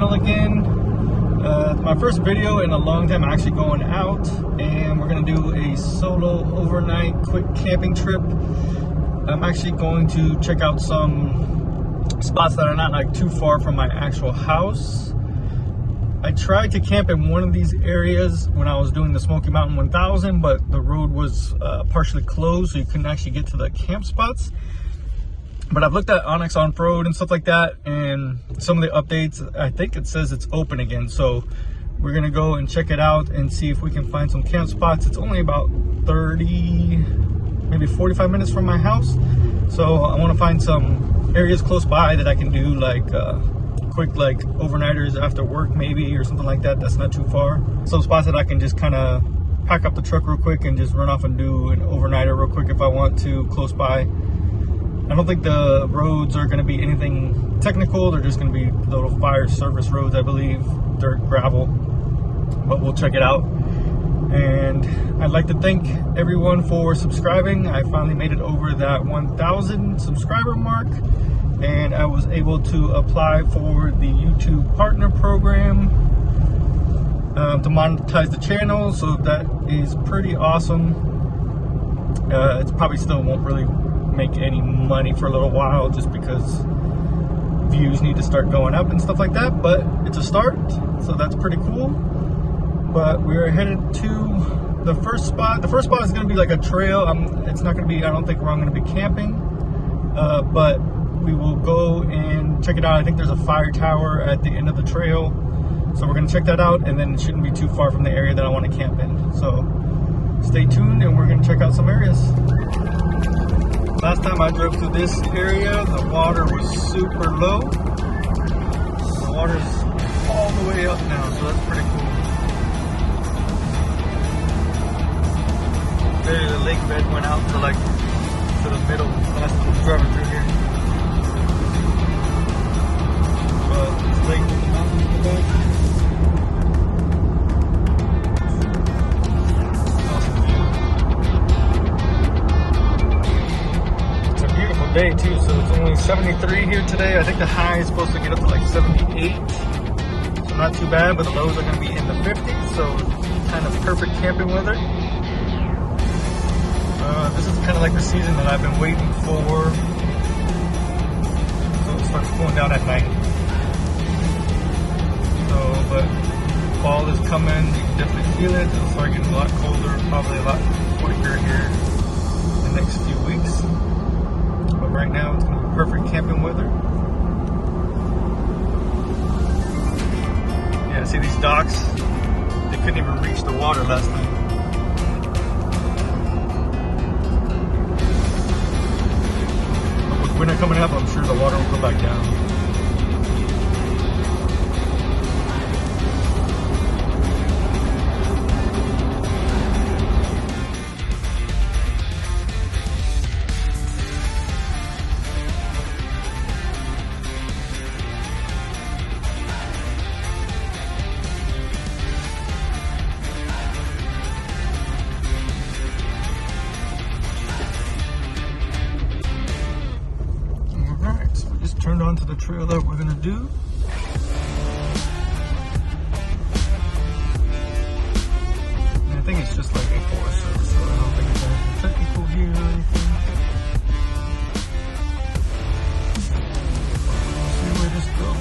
channel again. My first video in a long time actually going out, and we're gonna do a solo overnight quick camping trip. I'm actually going to check out some spots that are not like too far from my actual house. I tried to camp in one of these areas when I was doing the Smoky Mountain 1000, but the road was partially closed, so you couldn't actually get to the camp spots. But I've looked at Onyx On-Road and stuff like that, and some of the updates, I think it says it's open again. So we're gonna go and check it out and see if we can find some camp spots. It's only about 30, maybe 45 minutes from my house. So I wanna find some areas close by that I can do like quick like overnighters after work maybe, or something like that that's not too far. Some spots that I can just kind of pack up the truck real quick and just run off and do an overnighter real quick if I want to, close by. I don't think the roads are going to be anything technical. They're just going to be little fire service roads, I believe, dirt, gravel, but we'll check it out. And I'd like to thank everyone for subscribing. I finally made it over that 1,000 subscriber mark, and I was able to apply for the YouTube partner program to monetize the channel, so that is pretty awesome. It probably still won't really make any money for a little while, just because views need to start going up and stuff like that, but it's a start, so that's pretty cool. But we're headed to the first spot. The first spot is going to be like a trail. It's not going to be, I don't think I'm going to be camping, but we will go and check it out. I think there's a fire tower at the end of the trail, so we're going to check that out, and then it shouldn't be too far from the area that I want to camp in. So stay tuned, and we're going to check out some areas. Last time I drove through this area, the water was super low. The water's all the way up now, so that's pretty cool. There, the lake bed went out to like to the middle last time I was driving through here. But this lake with the mountains in the back. Day too, so it's only 73 here today. I think the high is supposed to get up to like 78, so not too bad, but the lows are going to be in the 50s, so kind of perfect camping weather. This is kind of like the season that I've been waiting for, so it starts cooling down at night. So, but fall is coming, you can definitely feel it. It'll start getting a lot colder, probably a lot quicker here in the next few weeks. But right now it's going to be perfect camping weather. Yeah, see these docks? They couldn't even reach the water last night. But with winter coming up, I'm sure the water will go back down. Turned onto the trail that we're gonna do. And I think it's just like a forest service, so I don't think it's anything technical here or anything. We'll see where this goes.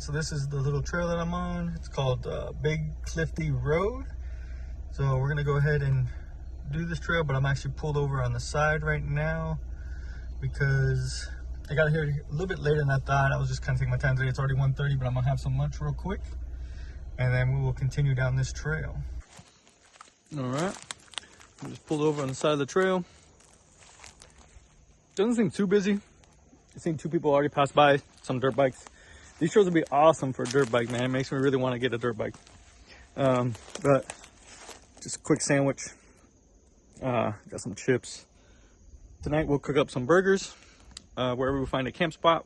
So this is the little trail that I'm on. It's called Big Clifty Road. So we're gonna go ahead and do this trail, but I'm actually pulled over on the side right now because I got here a little bit later than I thought. I was just kind of taking my time today. It's already 1:30, but I'm gonna have some lunch real quick, and then we will continue down this trail. All right, just pulled over on the side of the trail. Doesn't seem too busy. I've seen 2 people already pass by some dirt bikes. These trails would be awesome for a dirt bike, man. It makes me really want to get a dirt bike. But just a quick sandwich. Got some chips. Tonight we'll cook up some burgers wherever we find a camp spot.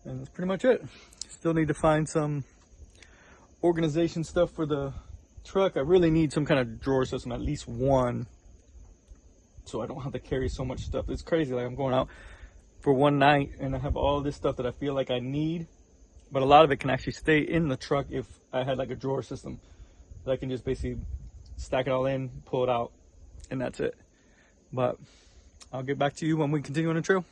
And that's pretty much it. Still need to find some organization stuff for the truck. I really need some kind of drawer system, at least one, so I don't have to carry so much stuff. It's crazy, like I'm going out for one night and I have all this stuff that I feel like I need, but a lot of it can actually stay in the truck if I had like a drawer system that I can just basically stack it all in, pull it out, and that's it. But I'll get back to you when we continue on the trail.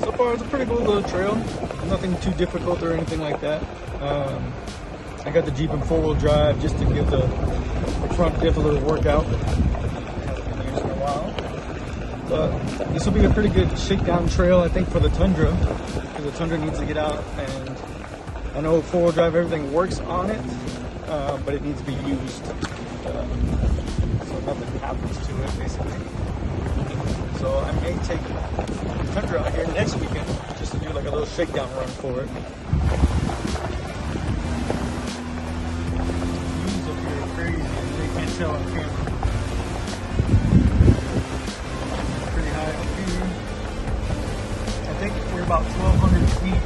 So far it's a pretty cool little trail. Nothing too difficult or anything like that. I got the Jeep in 4-wheel drive just to give the front diff a little workout. Hasn't been used in a while. But this will be a pretty good shakedown trail, I think, for the Tundra, because the Tundra needs to get out. And I know 4-wheel drive, everything works on it, but it needs to be used. So nothing happens to it, basically. So I may take the Tundra out here next weekend just to do like a little shakedown run for it. Views up here are crazy. They can't tell on camera. Pretty high up here. I think we're about 1,200 feet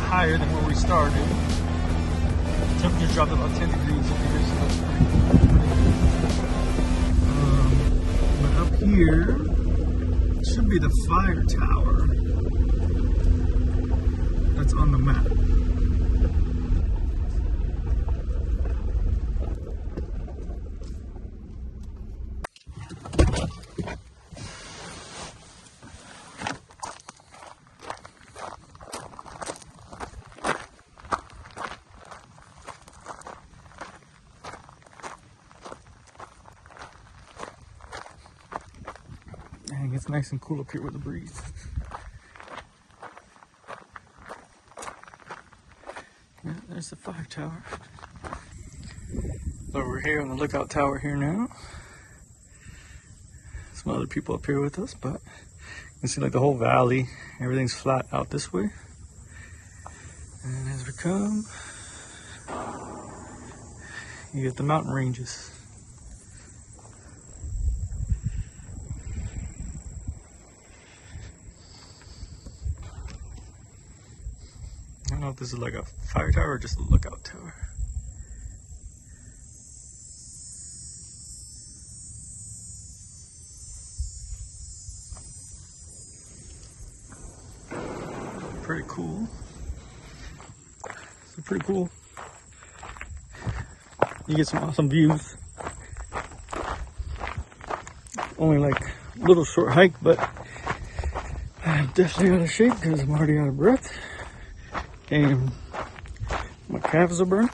higher than where we started. The temperature's dropped about 10 degrees up here, so that's pretty cool. Up here should be the fire tower that's on the map. Dang, it's nice and cool up here with the breeze. Yeah, there's the fire tower. So we're here on the lookout tower here now. Some other people up here with us, but you can see like the whole valley. Everything's flat out this way. And as we come, you get the mountain ranges. I don't know if this is like a fire tower or just a lookout tower. Pretty cool. So pretty cool. You get some awesome views. Only like a little short hike, but I'm definitely out of shape because I'm already out of breath. And my calves are burning.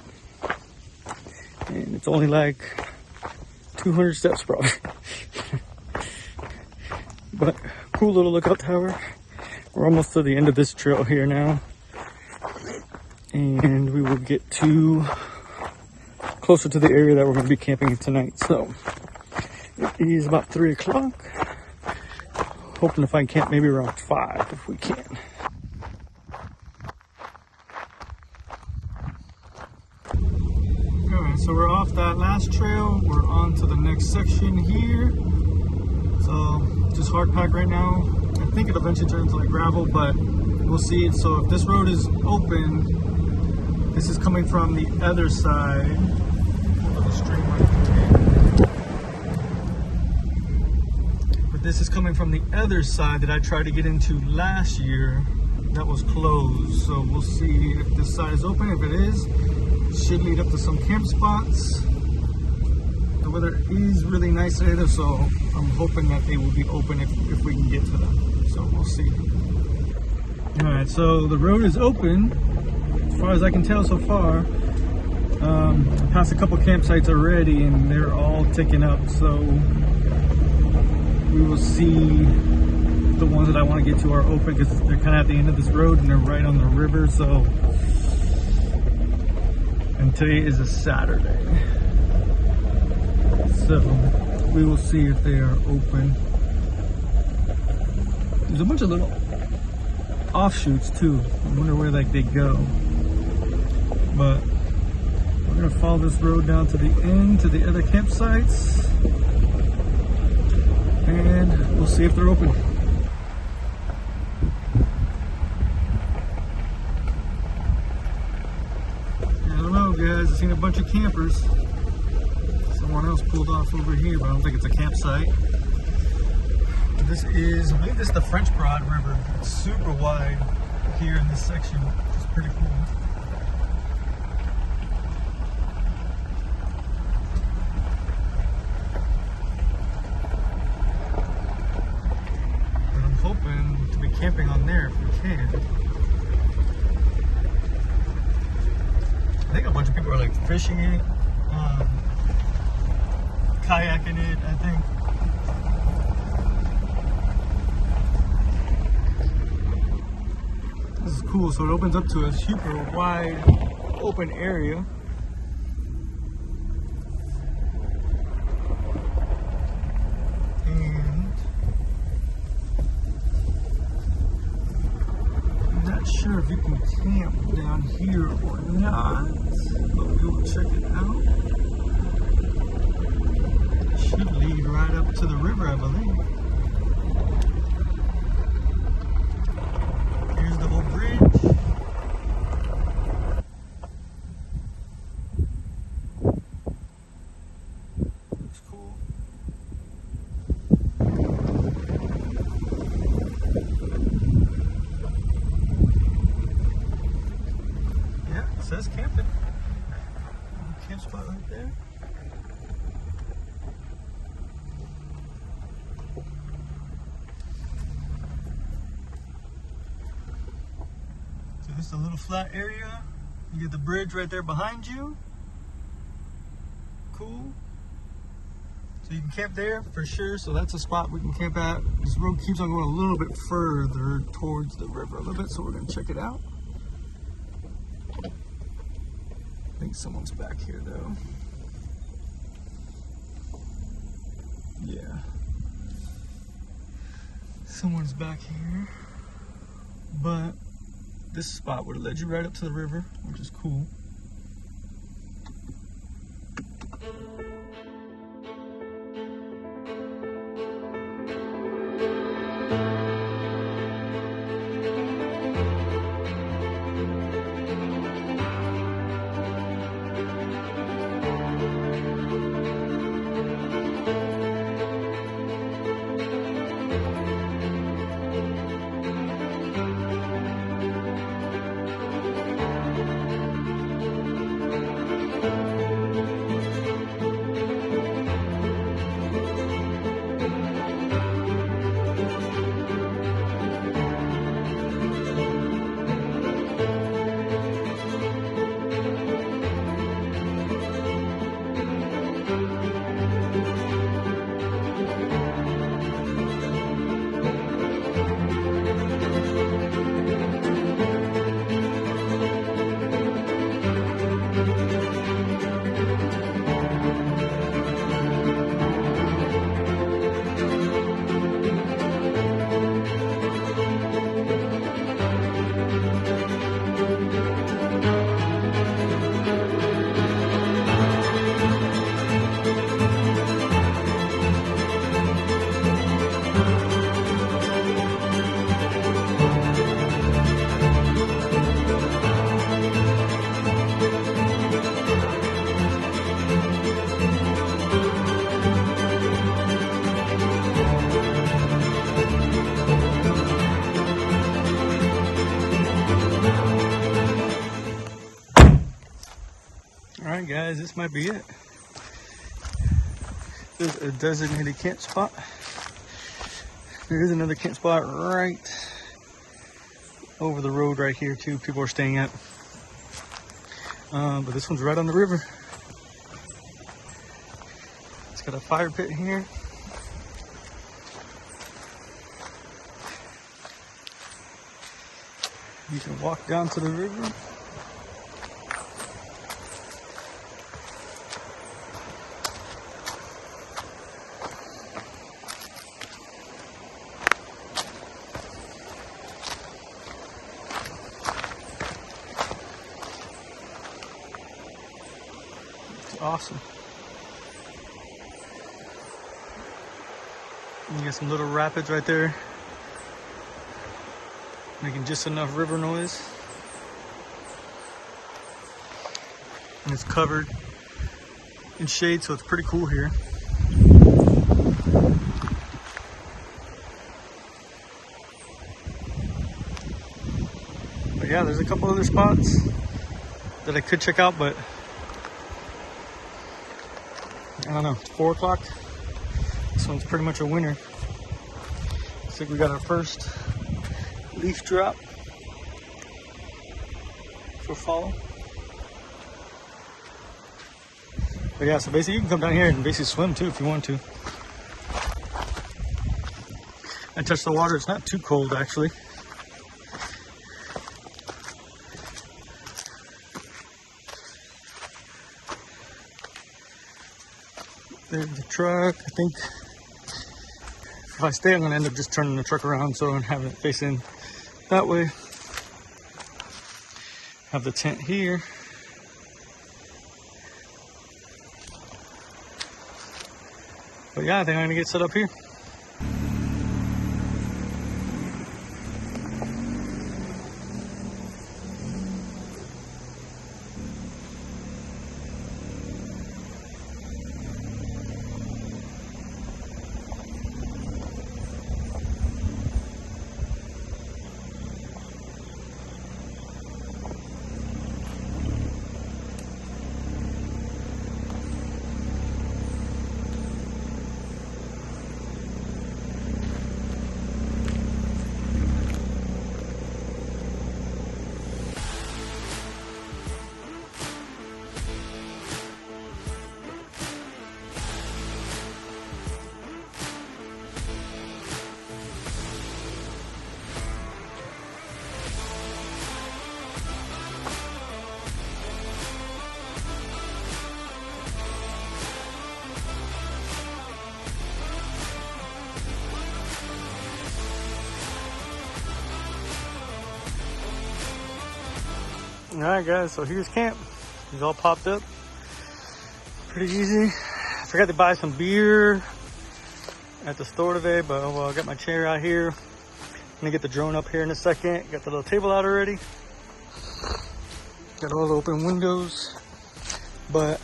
And it's only like 200 steps probably. But cool little lookout tower. We're almost to the end of this trail here now. And we will get to closer to the area that we're going to be camping tonight. So it is about 3 o'clock. Hoping to find camp maybe around 5 if we can. Alright, so we're off that last trail. We're on to the next section here. So just hard pack right now. think it'll eventually turn into like gravel, but we'll see. So if this road is open, this is coming from the other side of the stream right there. But this is coming from the other side that I tried to get into last year. That was closed. So we'll see if this side is open. If it is, it should lead up to some camp spots. The weather is really nice today, so I'm hoping that they will be open if we can get to them. So we'll see. All right, so the road is open as far as I can tell so far. I passed a couple campsites already and they're all ticking up, so we will see the ones that I want to get to are open because they're kind of at the end of this road and they're right on the river. So, and today is a Saturday, so we will see if they are open. There's a bunch of little offshoots too. I wonder where like they go. But we're gonna follow this road down to the end, to the other campsites, and we'll see if they're open. I don't know, guys. I've seen a bunch of campers. Someone else pulled off over here, but I don't think it's a campsite. This is, I believe this is the French Broad River. It's super wide here in this section, which is pretty cool. But I'm hoping to be camping on there if we can. I think a bunch of people are like fishing it, kayaking it, I think. This is cool, so it opens up to a super wide open area. And I'm not sure if you can camp down here or not, but we will check it out. It should lead right up to the river, I believe. Says camping. Camp spot right there. So this is a little flat area. You get the bridge right there behind you. Cool. So you can camp there for sure. So that's a spot we can camp at. This road keeps on going a little bit further towards the river a little bit, so we're gonna check it out. I think someone's back here though. Yeah. Someone's back here. But this spot would have led you right up to the river, which is cool. Alright guys, this might be it. There's a designated camp spot. There is another camp spot right over the road right here too. People are staying at. But this one's right on the river. It's got a fire pit here. You can walk down to the river. It's awesome. You get some little rapids right there, making just enough river noise. And it's covered in shade, so it's pretty cool here. But yeah, there's a couple other spots that I could check out, but I don't know, it's 4 o'clock. This one's pretty much a winner. Looks like we got our first leaf drop for fall. But yeah, so basically you can come down here and basically swim too if you want to. And touch the water. It's not too cold actually. There's the truck. I think if I stay, I'm gonna end up just turning the truck around so and having it facing that way. Have the tent here. But yeah, I think I'm gonna get set up here. Alright guys, so here's camp. It's all popped up. Pretty easy. I forgot to buy some beer at the store today, but well, I got my chair out here. I'm gonna get the drone up here in a second. Got the little table out already. Got all the open windows. But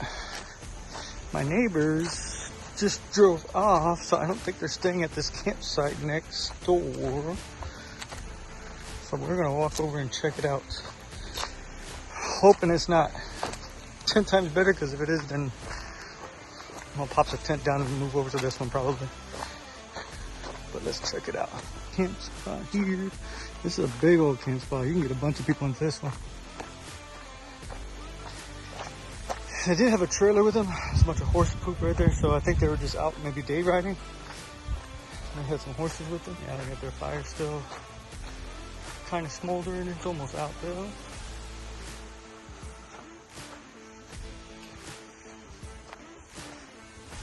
my neighbors just drove off, so I don't think they're staying at this campsite next door. So we're gonna walk over and check it out. Hoping it's not 10 times better, because if it is, then I'll pop the tent down and move over to this one probably. But let's check it out. Camp spot here. This is a big old camp spot. You can get a bunch of people into this one. They did have a trailer with them. There's a bunch of horse poop right there, so I think they were just out maybe day riding. They had some horses with them. Yeah, they got their fire still kind of smoldering. It's almost out though.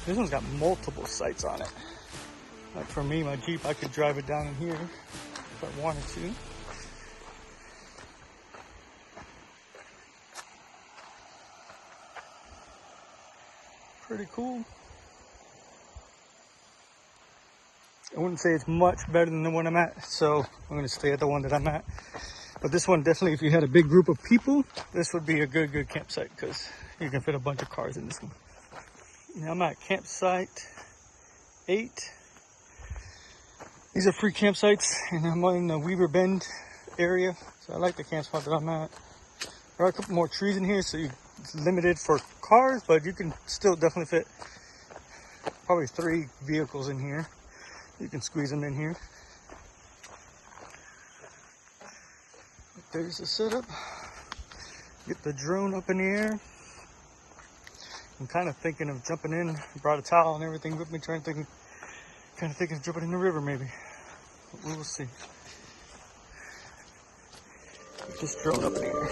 This one's got multiple sites on it. Like for me, my Jeep, I could drive it down in here if I wanted to. Pretty cool. I wouldn't say it's much better than the one I'm at, so I'm gonna stay at the one that I'm at. But this one definitely, if you had a big group of people, this would be a good campsite, because you can fit a bunch of cars in this one. Now I'm at campsite 8. These are free campsites, and I'm in the Weaver Bend area. So I like the camp spot that I'm at. There are a couple more trees in here, so it's limited for cars, but you can still definitely fit probably 3 vehicles in here. You can squeeze them in here. There's the setup. Get the drone up in the air. I'm kind of thinking of jumping in. Brought a towel and everything with me, kind of thinking of jumping in the river maybe. But we will see. Get this drone up in the air.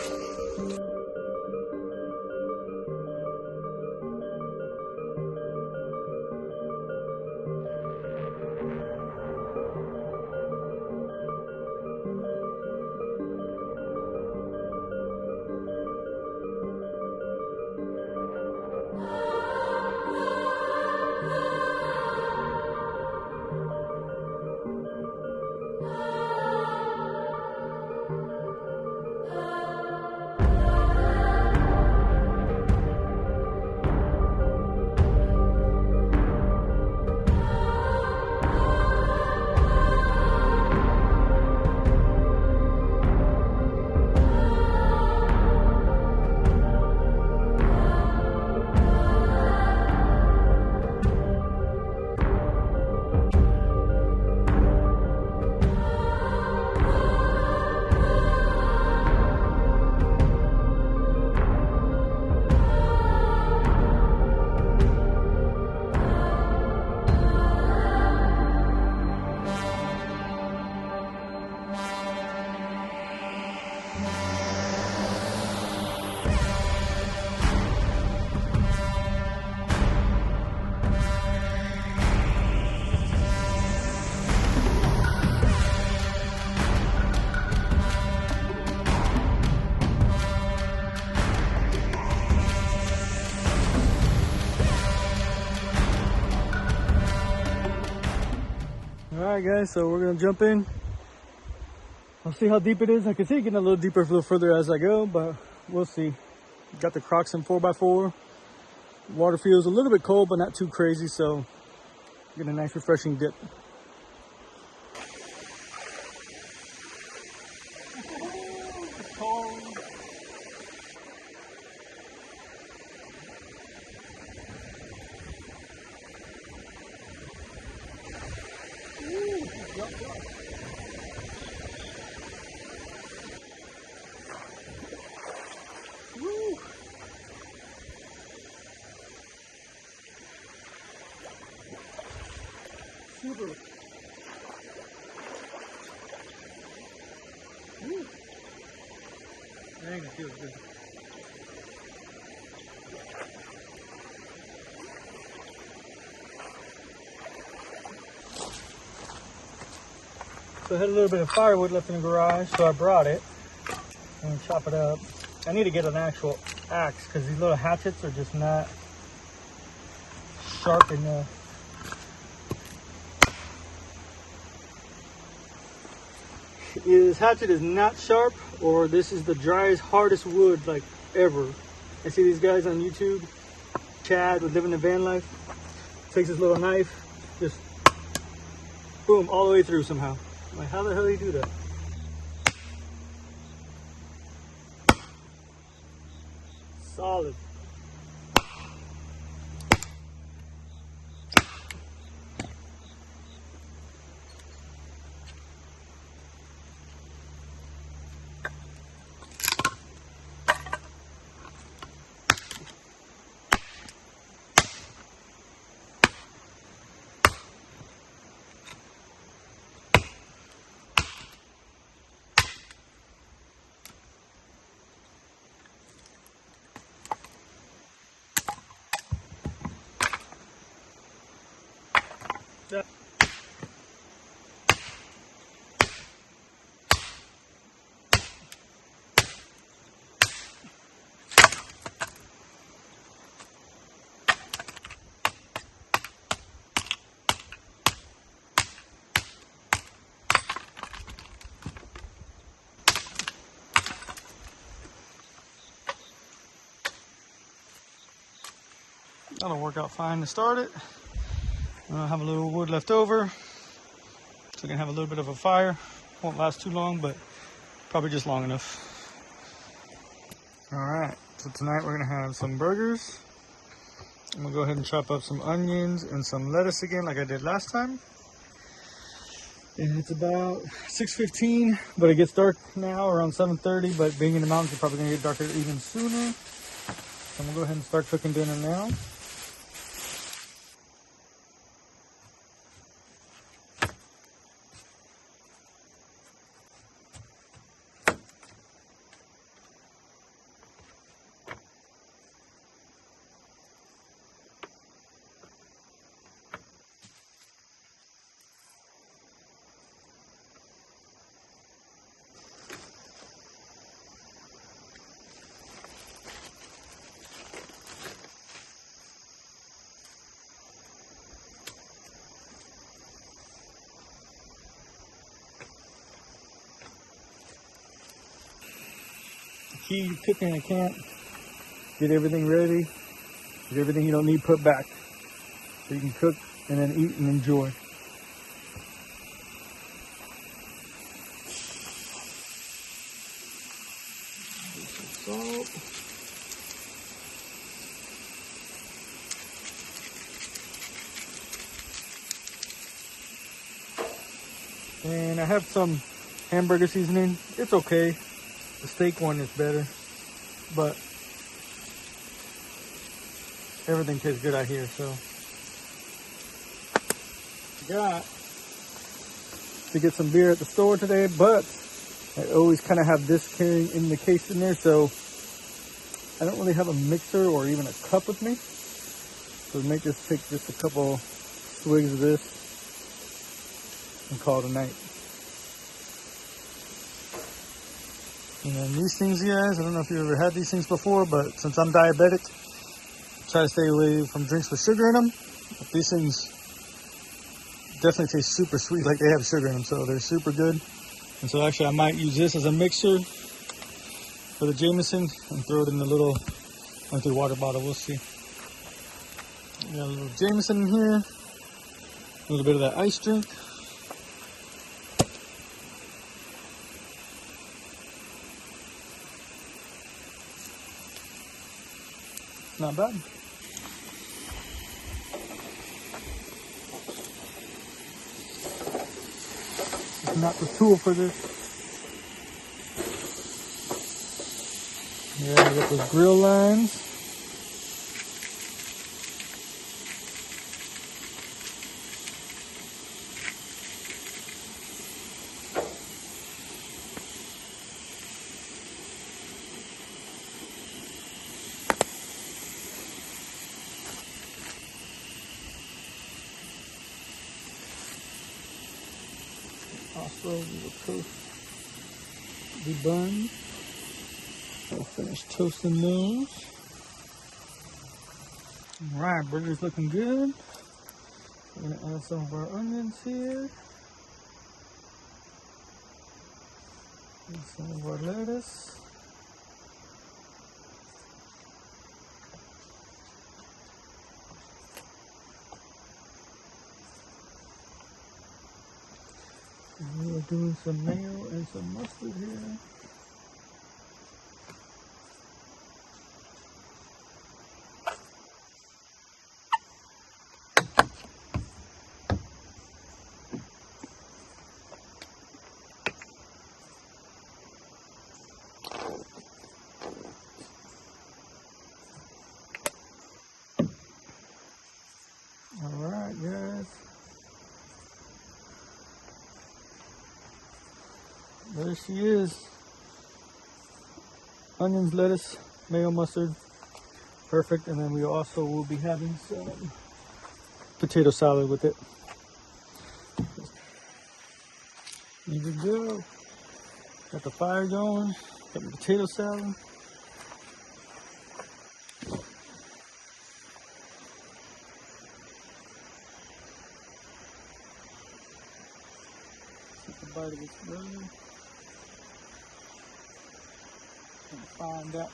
Alright guys, so we're gonna jump in. I'll see how deep it is. I can see it getting a little deeper, a little further as I go, but we'll see. Got the Crocs in 4x4. Water feels a little bit cold, but not too crazy, so get a nice refreshing dip. It's cold. Super. Woo. Dang, it feels good. So I had a little bit of firewood left in the garage, so I brought it and chop it up. I need to get an actual axe because these little hatchets are just not sharp enough. Either this hatchet is not sharp or this is the driest, hardest wood like ever. I see these guys on YouTube, Chad with Living the Van Life, takes his little knife, just boom, all the way through somehow. I'm like, how the hell do you do that? Solid. Yeah. That'll work out fine to start it. I have a little wood left over, so I can have a little bit of a fire. Won't last too long, but probably just long enough. Alright, so tonight we're gonna have some burgers. I'm gonna go ahead and chop up some onions and some lettuce again like I did last time. And it's about 6:15, but it gets dark now around 7:30, but being in the mountains, it's probably gonna get darker even sooner. So I'm gonna go ahead and start cooking dinner now. Key to cooking a camp, get everything ready, get everything you don't need put back, so you can cook and then eat and enjoy. Salt. And I have some hamburger seasoning. It's okay. The steak one is better, but everything tastes good out here, so. Got to get some beer at the store today, but I always kind of have this carrying in the case in there, so I don't really have a mixer or even a cup with me. So we may just take just a couple swigs of this and call it a night. And then these things, guys, I don't know if you ever had these things before, but since I'm diabetic, I try to stay away from drinks with sugar in them. But these things definitely taste super sweet, like they have sugar in them, so they're super good. And so actually I might use this as a mixer for the Jameson and throw it in the little empty water bottle. We'll see. Got a little Jameson in here, a little bit of that ice drink. Not bad. It's not the tool for this. Yeah, I got those grill lines. Also, we will toast the buns. I'll finish toasting those. Alright, burger's looking good. We're gonna add some of our onions here. And some of our lettuce. And we are doing some mayo and some mustard here. Alright, guys. There she is. Onions, lettuce, mayo, mustard. Perfect. And then we also will be having some potato salad with it. Here we go. Got the fire going. Got the potato salad. Take a bite of this burger. And find out.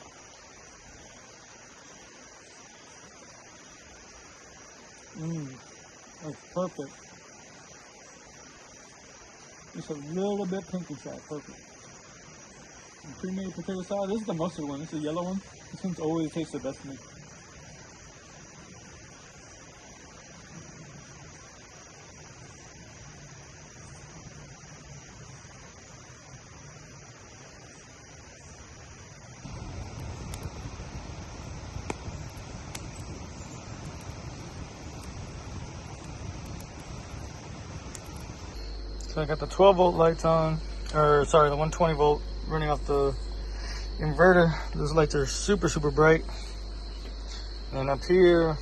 That's perfect. Just a little bit pink inside, perfect. Pre-made potato salad. This is the mustard one. This is the yellow one. This one's always tastes the best to me. So I got the 12-volt lights on, or sorry, the 120-volt running off the inverter. Those lights are super, super bright. And up here,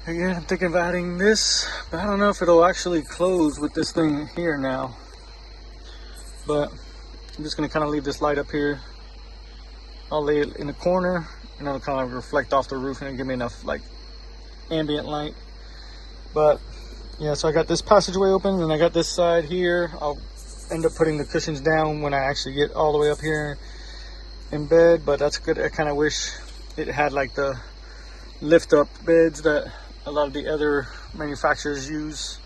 again, I'm thinking of adding this, but I don't know if it'll actually close with this thing here now. But I'm just gonna kind of leave this light up here. I'll lay it in the corner, and it'll kind of reflect off the roof and give me enough like ambient light. But yeah, so I got this passageway open, and I got this side here. I'll end up putting the cushions down when I actually get all the way up here in bed, but that's good. I kind of wish it had like the lift up beds that a lot of the other manufacturers use.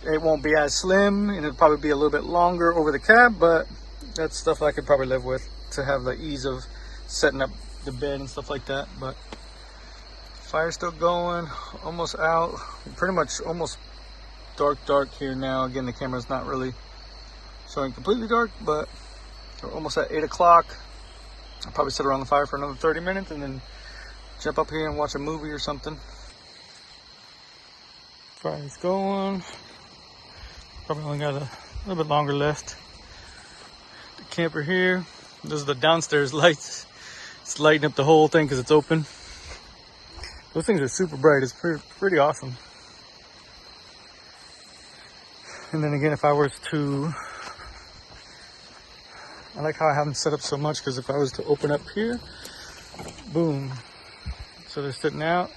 It won't be as slim, and it'll probably be a little bit longer over the cab, but that's stuff I could probably live with to have the ease of setting up the bed and stuff like that. But fire's still going, almost out, pretty much almost dark here now. Again, the camera's not really showing completely dark, but we're almost at 8 o'clock. I'll probably sit around the fire for another 30 minutes and then jump up here and watch a movie or something. Fire's going. Probably only got a little bit longer left. The camper here. Those are the downstairs lights. It's lighting up the whole thing because it's open. Those things are super bright. It's pretty awesome. And then again, if I was to, I like how I haven't set up so much, because if I was to open up here, boom. So they're sitting out.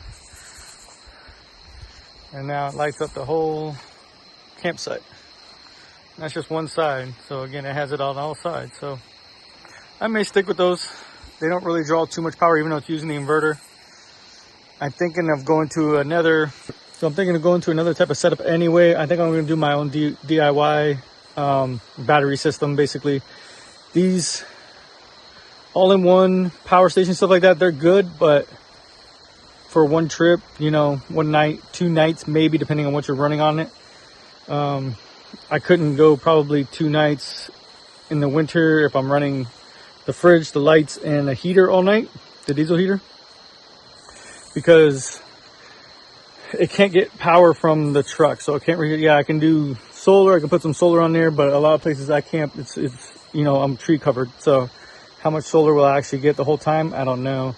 And now it lights up the whole campsite. And that's just one side. So again, it has it on all sides. So I may stick with those. They don't really draw too much power, even though it's using the inverter. I'm thinking of going to another, type of setup anyway. I think I'm going to do my own DIY battery system, basically. These all-in-one power station stuff like that, they're good, but for one trip, you know, one night, 2 nights, maybe, depending on what you're running on it. I couldn't go probably 2 nights in the winter if I'm running the fridge, the lights, and a heater all night, the diesel heater, because it can't get power from the truck. So it can't really, yeah, I can do solar, I can put some solar on there, but a lot of places I can't. It's you know, I'm tree covered, so how much solar will I actually get the whole time? I don't know.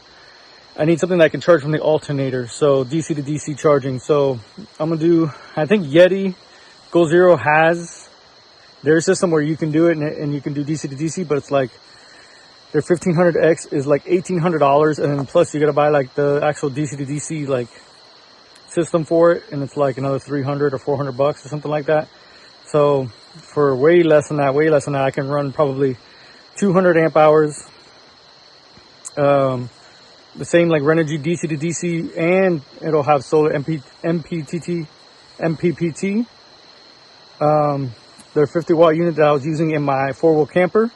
I need something that I can charge from the alternator, so DC to DC charging. So I'm gonna do, I think Yeti Go Zero has their system where you can do it and you can do DC to DC, but it's like their 1500X is like $1,800, and then plus you gotta buy like the actual DC to DC like system for it, and it's like another 300 or 400 bucks or something like that. So for way less than that, I can run probably 200 amp hours. The same like Renogy DC to DC, and it'll have solar MPPT. Their 50-watt unit that I was using in my 4-wheel camper,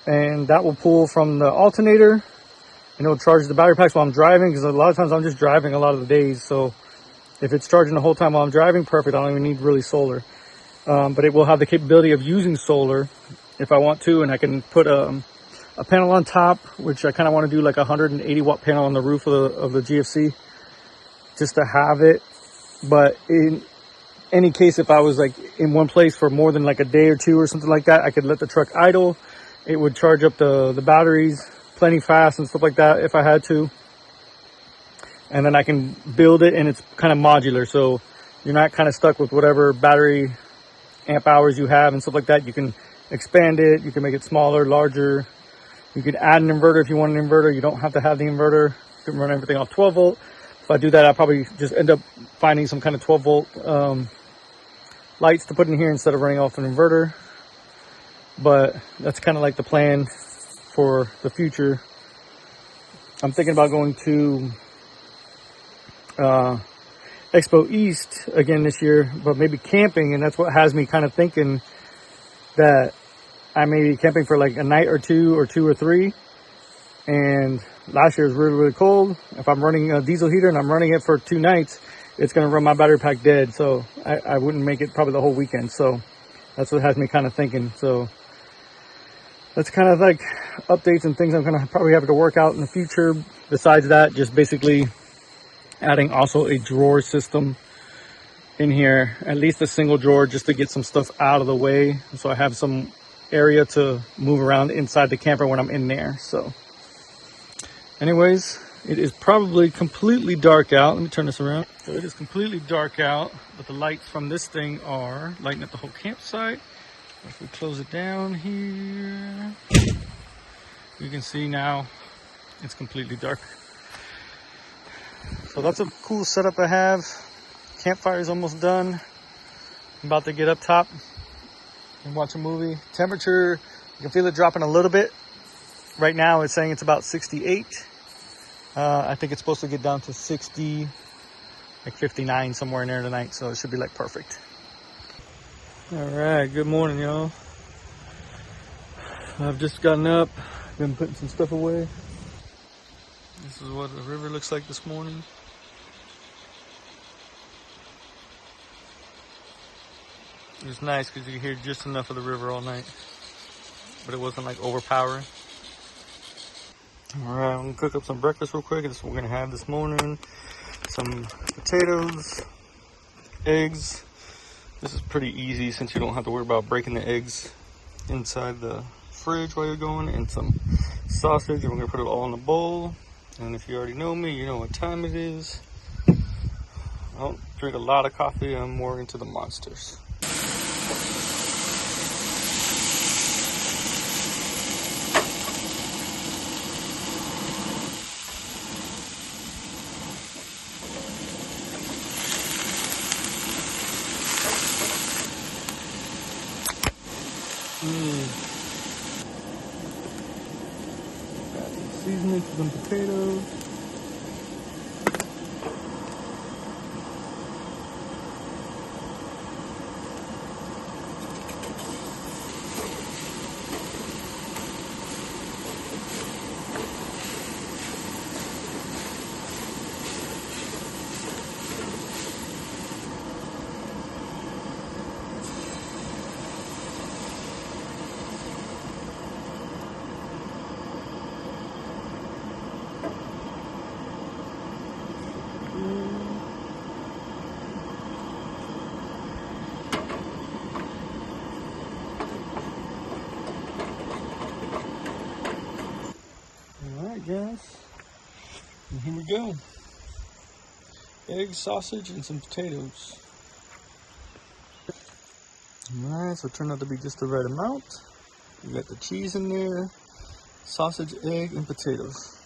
and that will pull from the alternator, and it'll charge the battery packs while I'm driving, because a lot of times I'm just driving a lot of the days. So if it's charging the whole time while I'm driving, perfect. I don't even need really solar. But it will have the capability of using solar if I want to, and I can put a panel on top, which I kind of want to do like a 180-watt panel on the roof of the GFC, just to have it. But in any case, if I was like in one place for more than like a day or two or something like that, I could let the truck idle. It would charge up the batteries plenty fast and stuff like that if I had to. And then I can build it, and it's kind of modular, so you're not kind of stuck with whatever battery amp hours you have and stuff like that. You can expand it, you can make it smaller, larger. You can add an inverter if you want an inverter. You don't have to have the inverter. You can run everything off 12 volt. If I do that, I'll probably just end up finding some kind of 12 volt lights to put in here instead of running off an inverter. But that's kind of like the plan for the future. I'm thinking about going to Expo East again this year, but maybe camping, and that's what has me kind of thinking that I may be camping for like a night or two or three. And last year was really, really cold. If I'm running a diesel heater and I'm running it for 2 nights, it's going to run my battery pack dead. So I wouldn't make it probably the whole weekend. So that's what has me kind of thinking. So that's kind of like updates and things I'm going to probably have to work out in the future. Besides that, just basically adding also a drawer system in here, at least a single drawer, just to get some stuff out of the way. So I have some area to move around inside the camper when I'm in there. So anyways, it is probably completely dark out. Let me turn this around. So it is completely dark out, but the lights from this thing are lighting up the whole campsite. If we close it down here, you can see now it's completely dark. So that's a cool setup I have. Campfire is almost done. I'm about to get up top and watch a movie. Temperature, you can feel it dropping a little bit. Right now it's saying it's about 68. I think it's supposed to get down to 60, like 59 somewhere in there tonight. So it should be like perfect. All right, good morning, y'all. I've just gotten up, been putting some stuff away. This is what the river looks like this morning. It was nice because you could hear just enough of the river all night, but it wasn't like overpowering. All right, I'm gonna cook up some breakfast real quick. This is what we're gonna have this morning. Some potatoes, eggs. This is pretty easy since you don't have to worry about breaking the eggs inside the fridge while you're going, and some sausage, and we're gonna put it all in a bowl. And if you already know me, you know what time it is. I don't drink a lot of coffee. I'm more into the monsters. Seasoning for some potatoes. Guys, and here we go. Eggs, sausage, and some potatoes. Alright, so it turned out to be just the right amount. We got the cheese in there, sausage, egg, and potatoes.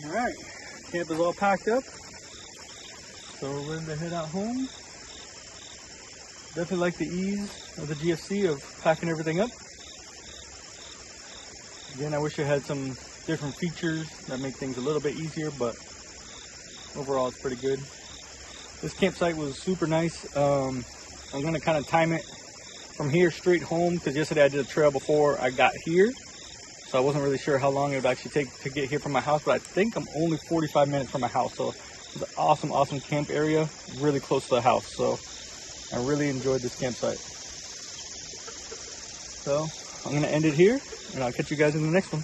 Alright, camp is all packed up, so we're ready to head out home. Definitely like the ease of the GFC of packing everything up. Again, I wish it had some different features that make things a little bit easier, but overall it's pretty good. This campsite was super nice. I'm gonna kind of time it from here straight home, because yesterday I did a trail before I got here, so I wasn't really sure how long it would actually take to get here from my house, but I think I'm only 45 minutes from my house. So it's an awesome camp area, really close to the house. So I really enjoyed this campsite. So I'm gonna end it here, and I'll catch you guys in the next one.